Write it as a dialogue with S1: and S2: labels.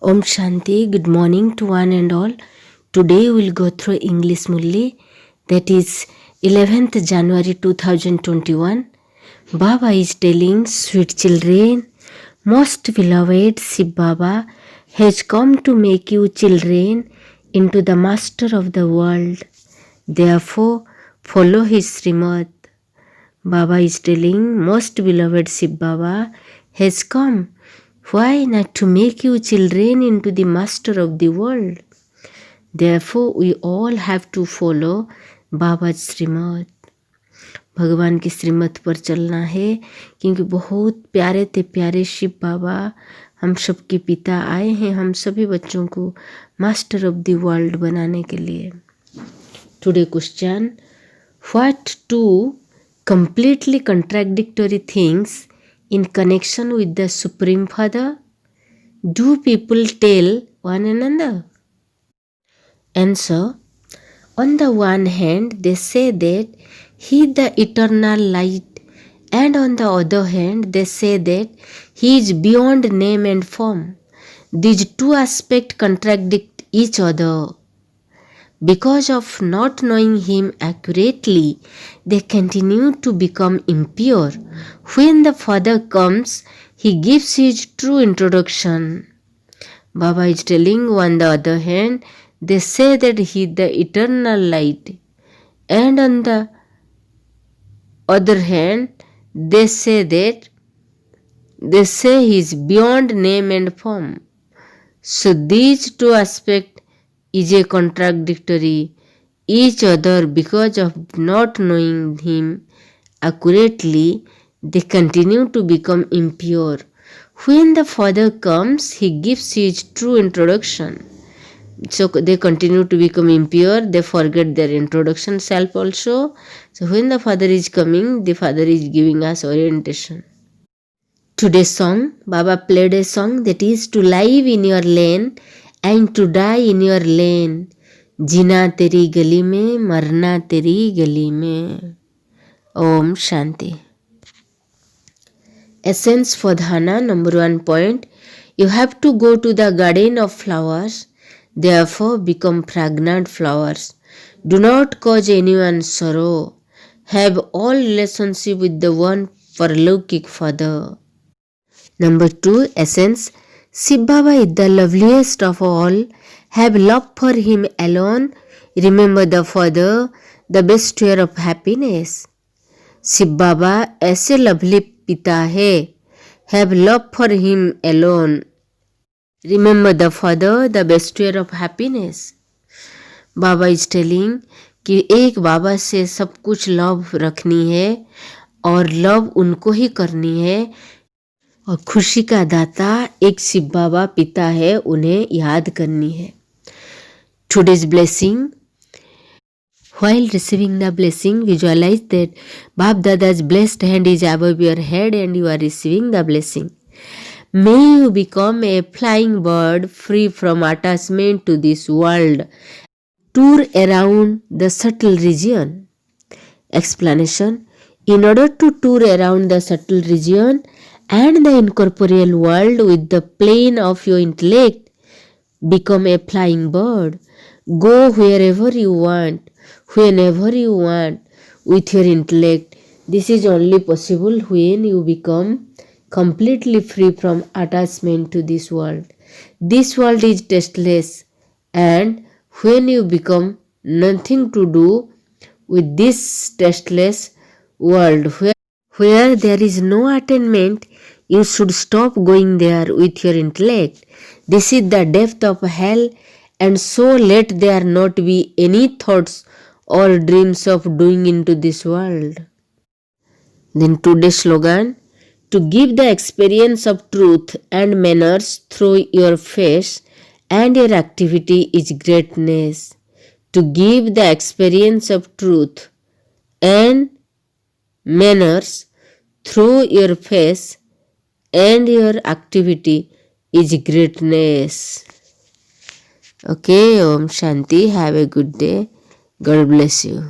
S1: Om Shanti, good morning to one and all. Today we will go through English Mulli, that is 11th January 2021. Baba is telling, sweet children, most beloved Shiv Baba has come to make you children into the master of the world. Therefore, follow his Srimad. Baba is telling, most beloved Shiv Baba has come. Why not to make you children into the master of the world? Therefore, we all have to follow Baba's श्रीमत. भगवान की श्रीमत पर चलना है, क्योंकि बहुत प्यारे थे प्यारे शिव बाबा हम सब के पिता आए हैं हम सभी बच्चों को मास्टर ऑफ द वर्ल्ड बनाने के लिए. Today question, what two completely contradictory things in connection with the Supreme Father do people tell one another? Answer. On the one hand, they say that He is the eternal light, and on the other hand, they say that He is beyond name and form. These two aspects contradict each other. Because of not knowing Him accurately, they continue to become impure. When the Father comes, He gives His true introduction. Baba is telling, on the other hand, they say that He is the eternal light, and on the other hand, they say He is beyond name and form. So these two aspects is a contradictory each other. Because of not knowing Him accurately, they continue to become impure. When the Father comes, He gives His true introduction. So they continue to become impure, they forget their introduction self also. So when the Father is coming, the Father is giving us orientation. Today's song, Baba played a song that is to live in your lane and to die in your lane. जीना तेरी गली में, मरना तेरी गली में. Om Shanti. Essence for dhyana, number 1 point. You have to go to the garden of flowers, therefore become fragrant flowers. Do not cause anyone sorrow. Have all relationship with the one Paralaukik Father. Number 2, essence. Shiv Baba is the loveliest of all. Have love for Him alone. Remember the Father, the bestower of happiness. Shiv बाबा ऐसे lovely पिता है. Have love for Him alone. Remember the Father, the bestower of happiness. Baba is telling कि एक बाबा से सब कुछ love रखनी है और लव उनको ही करनी है, और खुशी का दाता एक शिव बाबा पिता है, उन्हें याद करनी है. Today's blessing. While receiving the blessing, visualize that Bab Dada's blessed hand is above your head and you are receiving the blessing. May you become a flying bird free from attachment to this world. Tour around the subtle region. Explanation. In order to tour around the subtle region and the incorporeal world with the plane of your intellect, become a flying bird. Go wherever you want, whenever you want, with your intellect. This is only possible when you become completely free from attachment to this world. This world is tasteless, and when you become nothing to do with this tasteless world, where there is no attainment, you should stop going there with your intellect. This is the depth of hell, and so let there not be any thoughts or dreams of doing into this world. Then today's slogan, to give the experience of truth and manners through your face and your activity is greatness. To give the experience of truth and manners through your face and your activity is greatness. Okay, Om Shanti. Have a good day. God bless you.